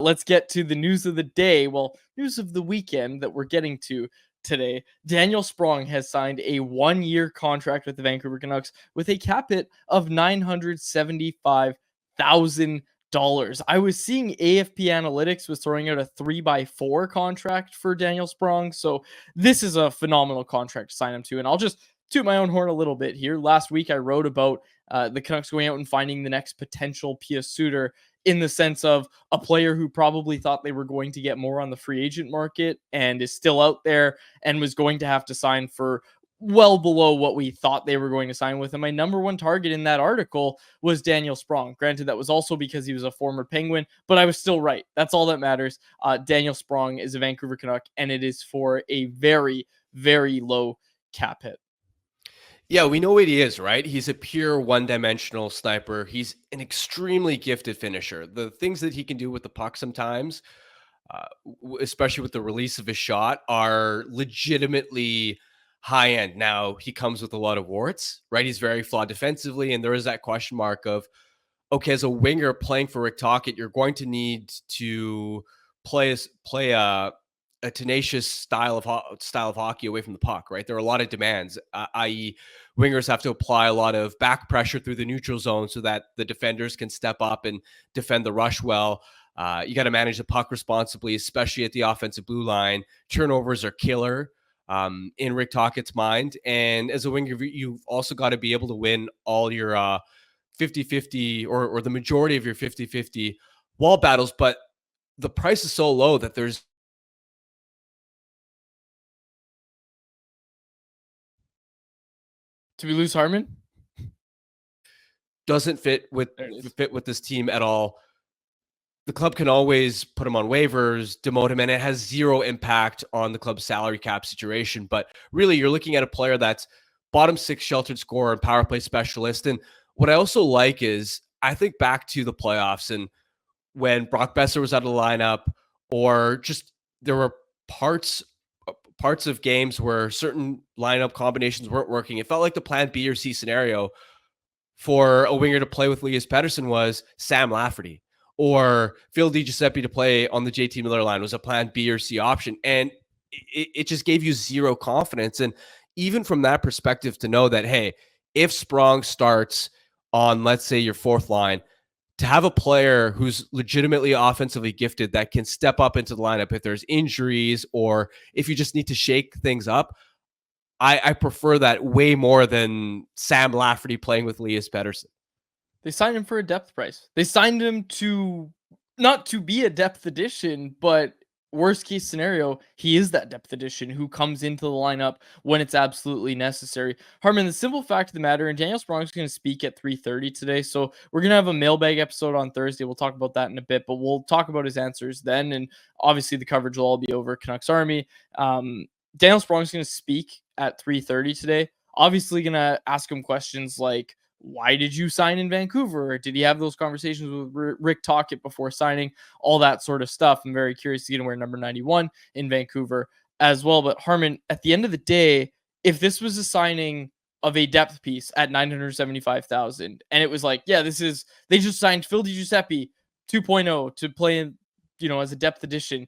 Let's get to the news of the day. Well, news of the weekend that we're getting to today. Daniel Sprong has signed a 1-year contract with the Vancouver Canucks with a cap hit of $975,000. I was seeing AFP Analytics was throwing out a 3x4 contract for Daniel Sprong. So this is a phenomenal contract to sign him to. And I'll just toot my own horn a little bit here. Last week, I wrote about the Canucks going out and finding the next potential Pia Suter, in the sense of a player who probably thought they were going to get more on the free agent market and is still out there and was going to have to sign for well below what we thought they were going to sign with. And my number one target in that article was Daniel Sprong. Granted, that was also because he was a former Penguin, but I was still right. That's all that matters. Daniel Sprong is a Vancouver Canuck, and it is for a very, very low cap hit. Yeah, we know what he is, right? He's a pure one-dimensional sniper. He's an extremely gifted finisher. The things that he can do with the puck sometimes, especially with the release of his shot, are legitimately high-end. Now, he comes with a lot of warts, right? He's very flawed defensively, and there is that question mark of, okay, as a winger playing for Rick Tocchet, you're going to need to play a tenacious style of hockey away from the puck, right? There are a lot of demands, i.e. wingers have to apply a lot of back pressure through the neutral zone so that the defenders can step up and defend the rush well. You got to manage the puck responsibly, especially at the offensive blue line. Turnovers are killer in Rick Tocchet's mind. And as a winger, you've also got to be able to win all your 50-50 or the majority of your 50-50 wall battles. But the price is so low that there's Did we lose Harman? Doesn't fit with this team at all. The club can always put him on waivers, demote him, and it has zero impact on the club's salary cap situation. But really, you're looking at a player that's bottom six sheltered scorer and power play specialist. And what I also like is, I think back to the playoffs and when Brock Besser was out of the lineup, or just there were parts of games where certain lineup combinations weren't working. It felt like the plan B or C scenario for a winger to play with Elias Pettersson was Sam Lafferty, or Phil DiGiuseppe to play on the JT Miller line was a plan B or C option. And it just gave you zero confidence. And even from that perspective, to know that, hey, if Sprong starts on, let's say, your fourth line, to have a player who's legitimately offensively gifted that can step up into the lineup if there's injuries or if you just need to shake things up, I prefer that way more than Sam Lafferty playing with Elias Pettersson. They signed him for a depth price. They signed him to not to be a depth addition, but worst case scenario, he is that depth addition who comes into the lineup when it's absolutely necessary. Harman, the simple fact of the matter, and Daniel Sprong is going to speak at 3:30 today, so we're going to have a mailbag episode on Thursday. We'll talk about that in a bit, but we'll talk about his answers then, and obviously the coverage will all be over Canucks Army. Daniel Sprong is going to speak at 3:30 today. Obviously going to ask him questions like, why did you sign in Vancouver? Did he have those conversations with Rick Tocchet before signing? All that sort of stuff. I'm very curious to get him wear number 91 in Vancouver as well. But Harman, at the end of the day, if this was a signing of a depth piece at $975,000, and it was like, yeah, they just signed Phil DiGiuseppe 2.0 to play in, as a depth addition,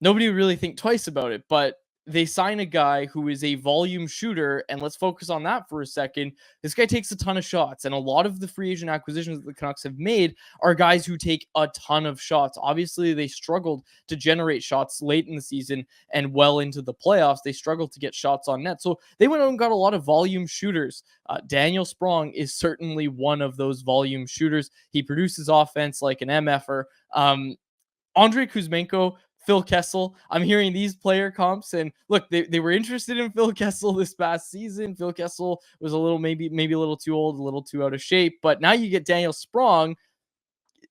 nobody would really think twice about it. But they sign a guy who is a volume shooter, and let's focus on that for a second. This guy takes a ton of shots, and a lot of the free agent acquisitions that the Canucks have made are guys who take a ton of shots. Obviously, they struggled to generate shots late in the season and well into the playoffs. They struggled to get shots on net, so they went out and got a lot of volume shooters. Daniel Sprong is certainly one of those volume shooters. He produces offense like an MFer. Andrei Kuzmenko, Phil Kessel. I'm hearing these player comps, and look, they were interested in Phil Kessel this past season. Phil Kessel was a little, maybe a little too old, a little too out of shape, but now you get Daniel Sprong.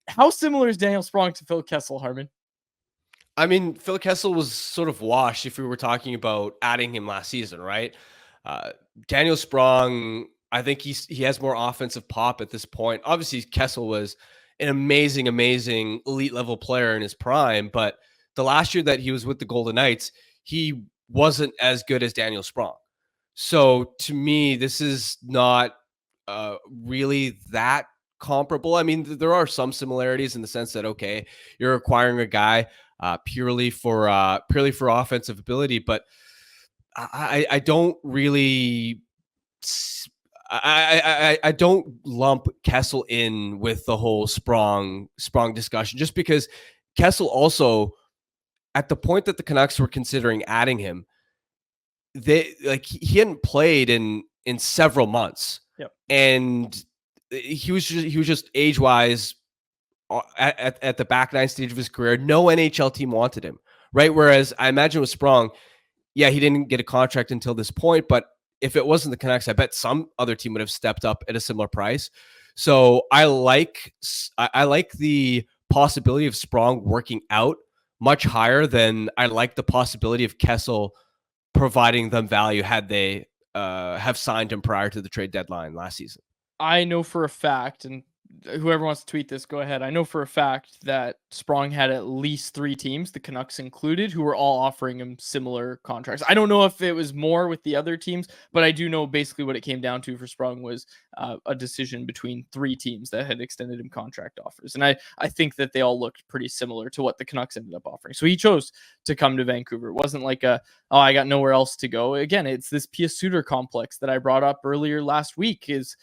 How similar is Daniel Sprong to Phil Kessel, Harman? I mean, Phil Kessel was sort of washed if we were talking about adding him last season, right? Daniel Sprong, I think he has more offensive pop at this point. Obviously, Kessel was an amazing elite level player in his prime, but the last year that he was with the Golden Knights, he wasn't as good as Daniel Sprong. So to me, this is not really that comparable. I mean, there are some similarities in the sense that, okay, you're acquiring a guy purely for offensive ability, but I don't really I don't lump Kessel in with the whole Sprong discussion, just because Kessel also, at the point that the Canucks were considering adding him, he hadn't played in several months. Yep. And he was just age wise at the back nine stage of his career. No NHL team wanted him, right? Whereas I imagine with Sprong, yeah, he didn't get a contract until this point, but if it wasn't the Canucks, I bet some other team would have stepped up at a similar price. So I like the possibility of Sprong working out much higher than I like the possibility of Kessel providing them value had they have signed him prior to the trade deadline last season. I know for a fact, and whoever wants to tweet this, go ahead. I know for a fact that Sprong had at least 3 teams, the Canucks included, who were all offering him similar contracts. I don't know if it was more with the other teams, but I do know basically what it came down to for Sprong was a decision between 3 teams that had extended him contract offers. And I think that they all looked pretty similar to what the Canucks ended up offering. So he chose to come to Vancouver. It wasn't like I got nowhere else to go. Again, it's this Pius Suter complex that I brought up earlier last week is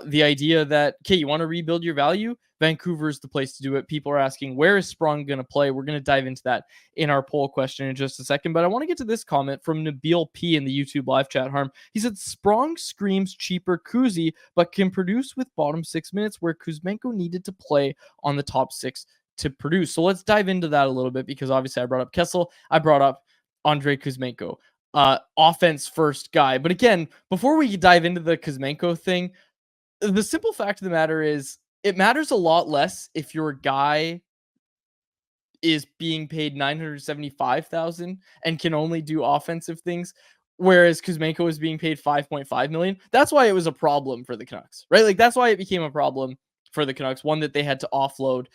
the idea that, okay, you want to rebuild your value? Vancouver is the place to do it. People are asking, where is Sprong going to play? We're going to dive into that in our poll question in just a second. But I want to get to this comment from Nabil P in the YouTube live chat, Harm. He said, Sprong screams cheaper Kuzi, but can produce with bottom 6 minutes where Kuzmenko needed to play on the top 6 to produce. So let's dive into that a little bit, because obviously I brought up Kessel. I brought up Andrei Kuzmenko, offense first guy. But again, before we dive into the Kuzmenko thing, the simple fact of the matter is it matters a lot less if your guy is being paid $975,000 and can only do offensive things, whereas Kuzmenko is being paid $5.5 million. That's why it was a problem for the Canucks, right? Like that's why it became a problem for the Canucks, one that they had to offload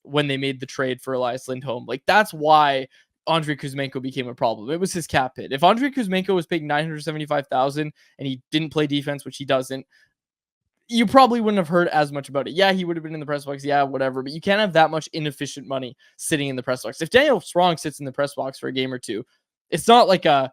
when they made the trade for Elias Lindholm. Like that's why Andrei Kuzmenko became a problem. It was his cap hit. If Andrei Kuzmenko was paid $975,000 and he didn't play defense, which he doesn't, you probably wouldn't have heard as much about it. Yeah, he would have been in the press box. Yeah, whatever. But you can't have that much inefficient money sitting in the press box. If Daniel Sprong sits in the press box for a game or two, it's not like a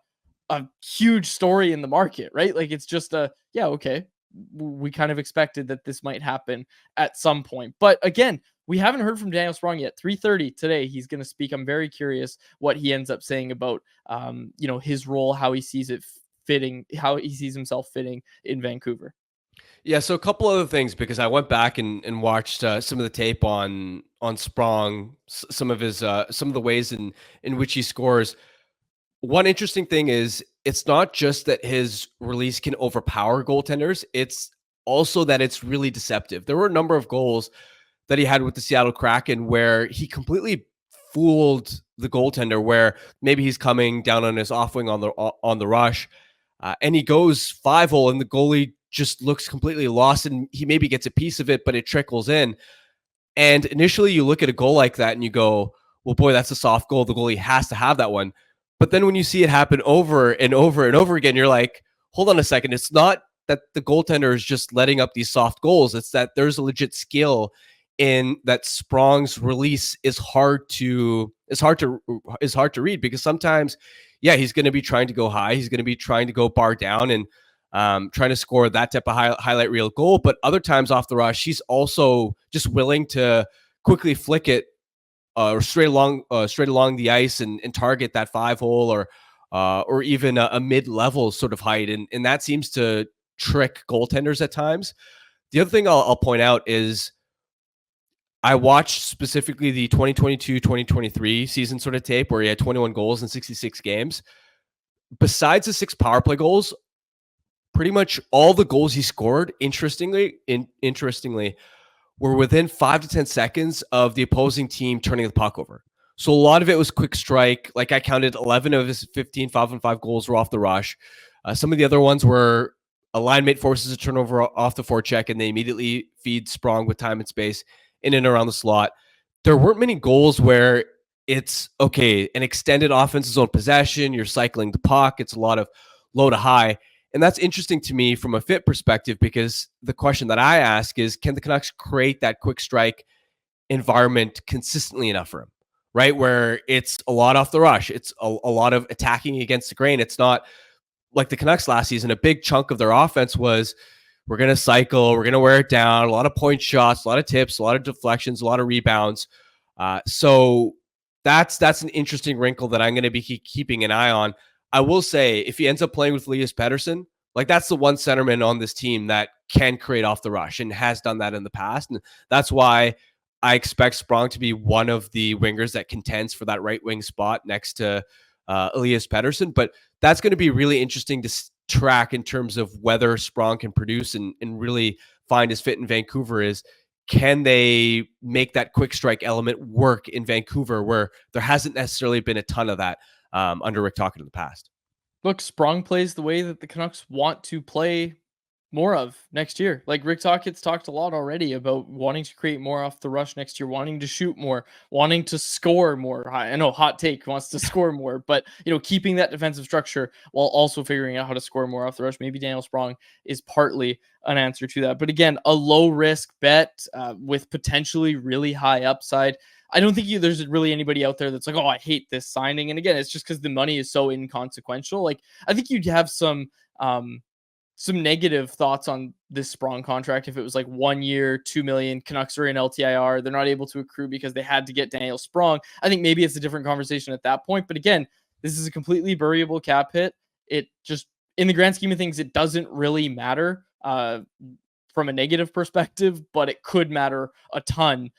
huge story in the market, right? Like it's just okay. We kind of expected that this might happen at some point. But again, we haven't heard from Daniel Sprong yet. 3:30 today, he's going to speak. I'm very curious what he ends up saying about, his role, how he sees it fitting, how he sees himself fitting in Vancouver. Yeah, so a couple other things, because I went back and watched some of the tape on Sprong, some of the ways in which he scores. One interesting thing is it's not just that his release can overpower goaltenders, it's also that it's really deceptive. There were a number of goals that he had with the Seattle Kraken where he completely fooled the goaltender, where maybe he's coming down on his off wing on the rush, and he goes 5-hole, and the goalie just looks completely lost, and he maybe gets a piece of it, but it trickles in. And initially you look at a goal like that and you go, well, boy, that's a soft goal. The goalie has to have that one. But then when you see it happen over and over and over again, you're like, hold on a second. It's not that the goaltender is just letting up these soft goals. It's that there's a legit skill in that. Sprong's release is hard to read, because sometimes, yeah, he's going to be trying to go high. He's going to be trying to go bar down and trying to score that type of highlight reel goal. But other times off the rush, he's also just willing to quickly flick it straight along the ice and target that 5-hole or even a mid-level sort of height. And that seems to trick goaltenders at times. The other thing I'll point out is I watched specifically the 2022-2023 season sort of tape where he had 21 goals in 66 games. Besides the 6 power play goals, pretty much all the goals he scored, interestingly, were within 5 to 10 seconds of the opposing team turning the puck over. So a lot of it was quick strike. Like I counted 11 of his 15 5-on-5 goals were off the rush. Some of the other ones were a line mate forces a turnover off the forecheck, and they immediately feed Sprong with time and space in and around the slot. There weren't many goals where it's, okay, an extended offensive zone possession, you're cycling the puck, it's a lot of low to high. And that's interesting to me from a fit perspective, because the question that I ask is, can the Canucks create that quick strike environment consistently enough for him, right? Where it's a lot off the rush. It's a lot of attacking against the grain. It's not like the Canucks last season. A big chunk of their offense was, we're going to cycle, we're going to wear it down, a lot of point shots, a lot of tips, a lot of deflections, a lot of rebounds. So that's an interesting wrinkle that I'm going to be keeping an eye on. I will say, if he ends up playing with Elias Pettersson, like, that's the one centerman on this team that can create off the rush and has done that in the past. And that's why I expect Sprong to be one of the wingers that contends for that right wing spot next to Elias Pettersson. But that's going to be really interesting to track in terms of whether Sprong can produce and really find his fit in Vancouver. Is, can they make that quick strike element work in Vancouver, where there hasn't necessarily been a ton of that under Rick Tocchet in the past? Look, Sprong plays the way that the Canucks want to play more of next year. Like, Rick Tocchet's talked a lot already about wanting to create more off the rush next year, wanting to shoot more, wanting to score more. I know, hot take, wants to score more, but keeping that defensive structure while also figuring out how to score more off the rush. Maybe Daniel Sprong is partly an answer to that. But again, a low risk bet with potentially really high upside. I don't think there's really anybody out there that's like, oh, I hate this signing. And again, it's just because the money is so inconsequential. Like, I think you'd have some negative thoughts on this Sprong contract if it was like 1 year, $2 million. Canucks are in LTIR. They're not able to accrue because they had to get Daniel Sprong. I think maybe it's a different conversation at that point. But again, this is a completely variable cap hit. It just, in the grand scheme of things, it doesn't really matter from a negative perspective, but it could matter a ton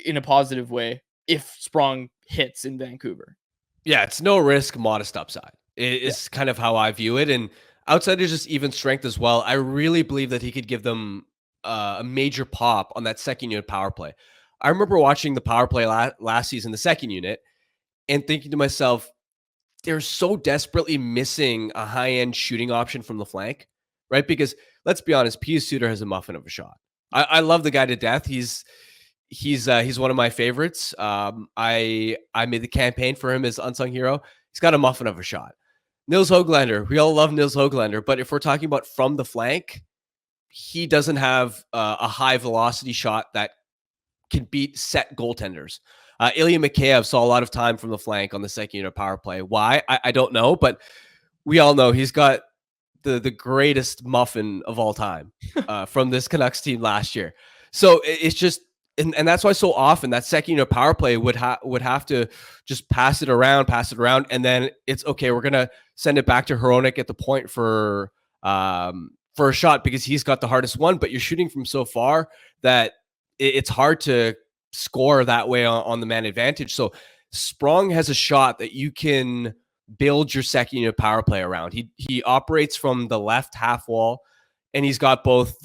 in a positive way if Sprong hits in Vancouver. Yeah, it's no risk, modest upside. It's kind of how I view it. And outside of just even strength as well, I really believe that he could give them a major pop on that second unit power play. I remember watching the power play last season, the second unit, and thinking to myself, they're so desperately missing a high-end shooting option from the flank, right? Because let's be honest, Pius Suter has a muffin of a shot. I love the guy to death. He's one of my favorites. I made the campaign for him as unsung hero. He's got a muffin of a shot. Nils Höglander, we all love Nils Höglander, but if we're talking about from the flank, he doesn't have a high velocity shot that can beat set goaltenders. Ilya Mikheyev saw a lot of time from the flank on the second unit power play. Why? I don't know, but we all know he's got the greatest muffin of all time from this Canucks team last year. So it's just, and that's why so often that second unit power play would have to just pass it around, and then it's okay. We're gonna send it back to Hronek at the point for a shot because he's got the hardest one. But you're shooting from so far that it's hard to score that way on the man advantage. So Sprong has a shot that you can build your second unit power play around. He operates from the left half wall, and he's got both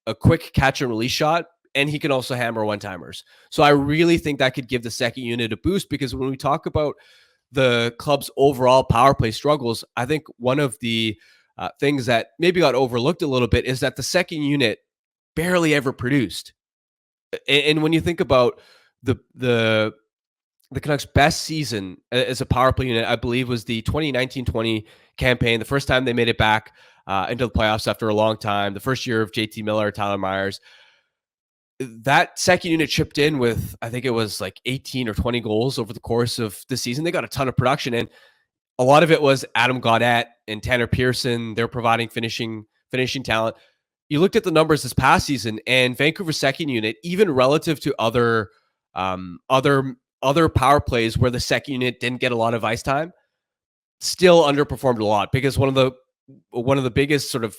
a quick catch and release shot, and he can also hammer one-timers. So I really think that could give the second unit a boost, because when we talk about the club's overall power play struggles, I think one of the things that maybe got overlooked a little bit is that the second unit barely ever produced. And when you think about the Canucks' best season as a power play unit, I believe was the 2019-20 campaign, the first time they made it back into the playoffs after a long time, the first year of JT Miller, Tyler Myers. That second unit chipped in with, I think it was like 18 or 20 goals over the course of the season. They got a ton of production, and a lot of it was Adam Gaudette and Tanner Pearson. They're providing finishing talent. You looked at the numbers this past season, and Vancouver's second unit, even relative to other power plays where the second unit didn't get a lot of ice time, still underperformed a lot, because one of the biggest sort of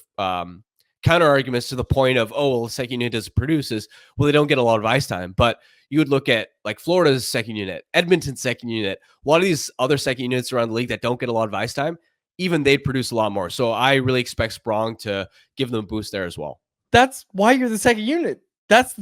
counter arguments to the point of, oh, well, the second unit doesn't produce is, well, they don't get a lot of ice time. But you would look at like Florida's second unit, Edmonton's second unit, a lot of these other second units around the league that don't get a lot of ice time, even they'd produce a lot more. So I really expect Sprong to give them a boost there as well. That's why you're the second unit. That's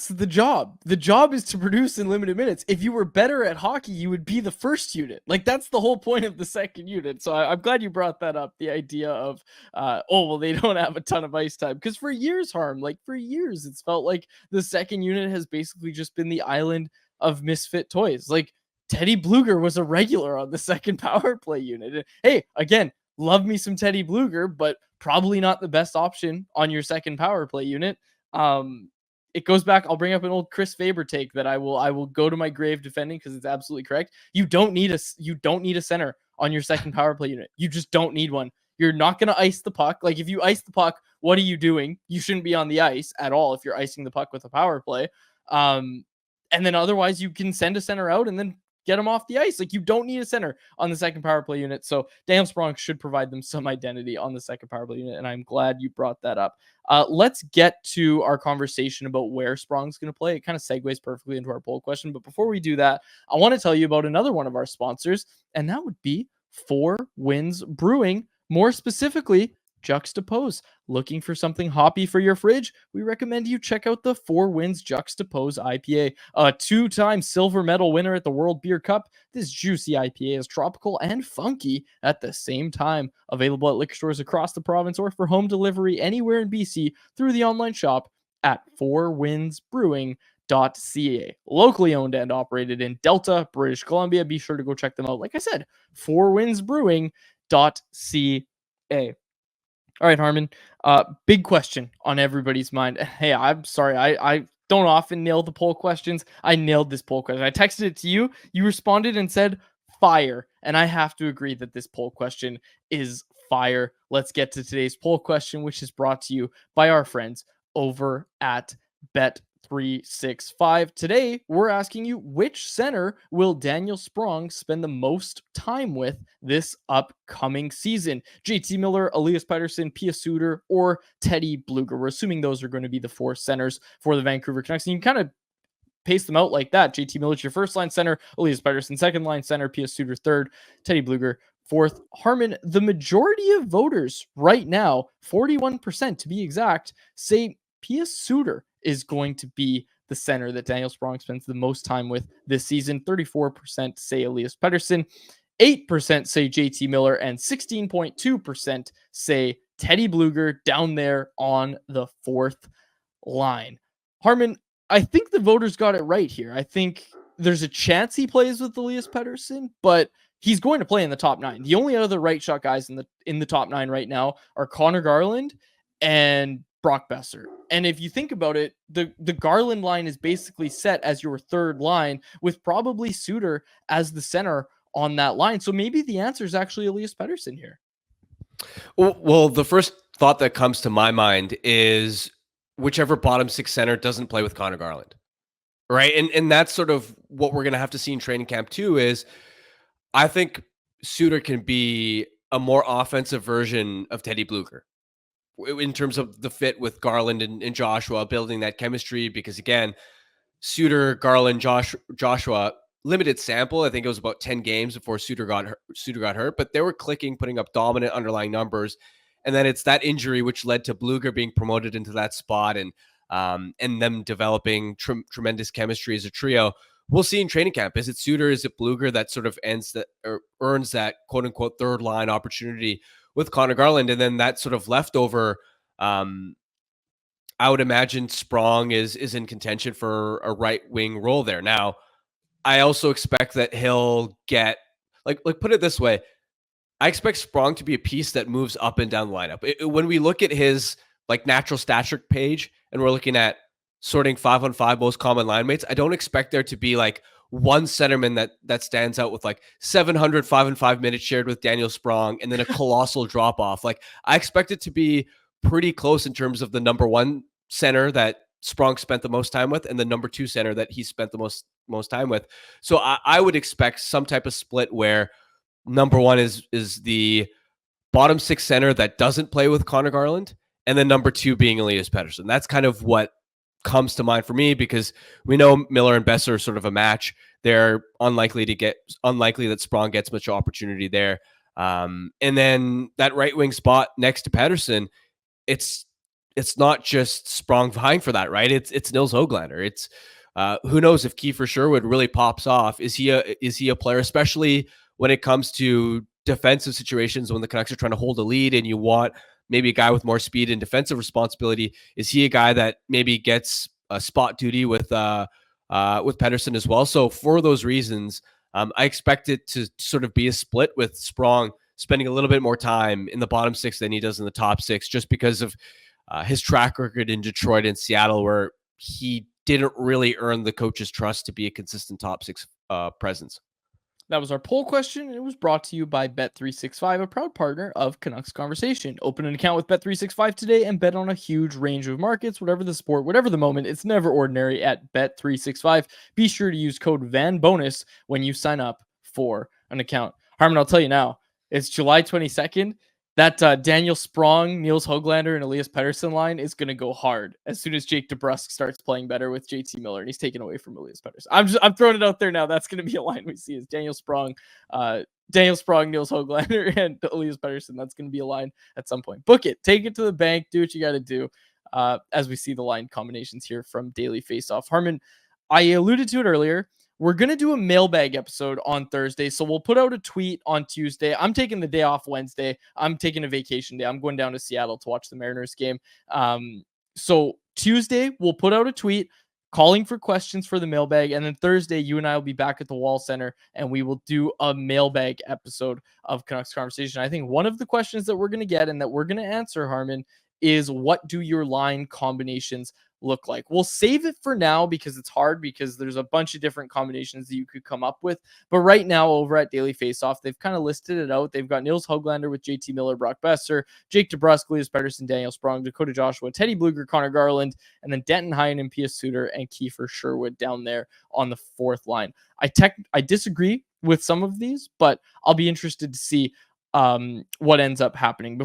the job. The job is to produce in limited minutes. If you were better at hockey, you would be the first unit. Like, that's the whole point of the second unit. So I'm glad you brought that up. The idea of, oh, well, they don't have a ton of ice time. Because for years, for years, it's felt like the second unit has basically just been the island of misfit toys. Like, Teddy Bluger was a regular on the second power play unit. Hey, again, love me some Teddy Bluger, but probably not the best option on your second power play unit. It goes back. I'll bring up an old Chris Faber take that I will go to my grave defending because it's absolutely correct. You don't need a center on your second power play unit. You just don't need one. You're not going to ice the puck. Like, if you ice the puck, what are you doing? You shouldn't be on the ice at all if you're icing the puck with a power play. And then otherwise you can send a center out and then get them off the ice. Like, you don't need a center on the second power play unit. So Daniel Sprong should provide them some identity on the second power play unit. And I'm glad you brought that up. Let's get to our conversation about where Sprong's going to play. It kind of segues perfectly into our poll question. But before we do that, I want to tell you about another one of our sponsors, and that would be 4 Winds Brewing. More specifically, Juxtapose. Looking for something hoppy for your fridge? We recommend you check out the 4 Winds Juxtapose IPA. A 2-time silver medal winner at the World Beer Cup, this juicy IPA is tropical and funky at the same time. Available at liquor stores across the province or for home delivery anywhere in BC through the online shop at 4windsbrewing.ca. Locally owned and operated in Delta, British Columbia. Be sure to go check them out. Like I said, 4windsbrewing.ca. All right, Harman. Big question on everybody's mind. Hey, I'm sorry. I don't often nail the poll questions. I nailed this poll question. I texted it to you. You responded and said fire. And I have to agree that this poll question is fire. Let's get to today's poll question, which is brought to you by our friends over at Bet365. Today, we're asking you, which center will Daniel Sprong spend the most time with this upcoming season? JT Miller, Elias Pettersson, Pia Suter, or Teddy Bluger? We're assuming those are going to be the 4 centers for the Vancouver Canucks. And you can kind of pace them out like that. JT Miller's your first line center, Elias Pettersson second line center, Pia Suter third, Teddy Bluger fourth. Harman, the majority of voters right now, 41% to be exact, say Pia Suter is going to be the center that Daniel Sprong spends the most time with this season. 34% say Elias Pettersson, 8% say JT Miller, and 16.2% say Teddy Bluger down there on the 4th line. Harman, I think the voters got it right here. I think there's a chance he plays with Elias Pettersson, but he's going to play in the top 9. The only other right shot guys in the top 9 right now are Connor Garland and Brock Besser. And if you think about it, the Garland line is basically set as your 3rd line with probably Suter as the center on that line. So maybe the answer is actually Elias Pettersson here. Well, the first thought that comes to my mind is whichever bottom 6 center doesn't play with Connor Garland, right? And that's sort of what we're going to have to see in training camp too, is I think Suter can be a more offensive version of Teddy Bluger in terms of the fit with Garland and Joshua, building that chemistry, because again, Suter, Garland, Joshua, limited sample. I think it was about 10 games before Suter got hurt, but they were clicking, putting up dominant underlying numbers. And then it's that injury which led to Bluger being promoted into that spot and them developing tremendous chemistry as a trio. We'll see in training camp. Is it Suter? Is it Bluger that sort of earns that quote unquote 3rd line opportunity with Connor Garland? And then that sort of leftover, I would imagine Sprong is in contention for a right wing role there. Now, I also expect that he'll get like put it this way. I expect Sprong to be a piece that moves up and down the lineup. When we look at his like natural stature page and we're looking at sorting 5-on-5 most common line mates, I don't expect there to be like one centerman that stands out with like 700 5-on-5 minutes shared with Daniel Sprong and then a colossal drop off. Like, I expect it to be pretty close in terms of the number 1 center that Sprong spent the most time with and the number 2 center that he spent the most time with. So I would expect some type of split where number 1 is the bottom 6 center that doesn't play with Connor Garland, and then number 2 being Elias Pettersson. That's kind of what comes to mind for me, because we know Miller and Besser are sort of a match. They're unlikely that Sprong gets much opportunity there. And then that right wing spot next to Pettersson, it's not just Sprong vying for that, right? It's Nils Höglander. It's who knows if Kiefer Sherwood really pops off. Is he a player, especially when it comes to defensive situations when the Canucks are trying to hold a lead and you want maybe a guy with more speed and defensive responsibility? Is he a guy that maybe gets a spot duty with Pettersson as well? So for those reasons, I expect it to sort of be a split with Sprong spending a little bit more time in the bottom six than he does in the top six, just because of his track record in Detroit and Seattle, where he didn't really earn the coach's trust to be a consistent top six presence. That was our poll question. It was brought to you by Bet365, a proud partner of Canucks Conversation. Open an account with Bet365 today and bet on a huge range of markets, whatever the sport, whatever the moment. It's never ordinary at Bet365. Be sure to use code VANBONUS when you sign up for an account. Harman, I'll tell you now, it's July 22nd. That Daniel Sprong, Niels Höglander, and Elias Pettersson line is going to go hard as soon as Jake DeBrusk starts playing better with JT Miller, and he's taken away from Elias Pettersson. I'm throwing it out there now. That's going to be a line we see is Daniel Sprong, Niels Höglander, and Elias Pettersson. That's going to be a line at some point. Book it. Take it to the bank. Do what you got to do as we see the line combinations here from Daily Faceoff. Harman, I alluded to it earlier. We're going to do a mailbag episode on Thursday. So we'll put out a tweet on Tuesday. I'm taking the day off Wednesday. I'm taking a vacation day. I'm going down to Seattle to watch the Mariners game. So Tuesday, we'll put out a tweet calling for questions for the mailbag. And then Thursday, you and I will be back at the Wall Center and we will do a mailbag episode of Canucks Conversation. I think one of the questions that we're going to get and that we're going to answer, Harman, is what do your line combinations look like? We'll save it for now because it's hard, because there's a bunch of different combinations that you could come up with. But right now over at Daily Faceoff, they've kind of listed it out. They've got Niels Höglander with JT Miller, Brock Besser, Jake DeBrusk, Elias Pettersson, Daniel Sprong, Dakota Joshua, Teddy Blueger, Connor Garland, and then Denton Heinen, Pius Suter, and Kiefer Sherwood down there on the fourth line. I disagree with some of these, but I'll be interested to see what ends up happening.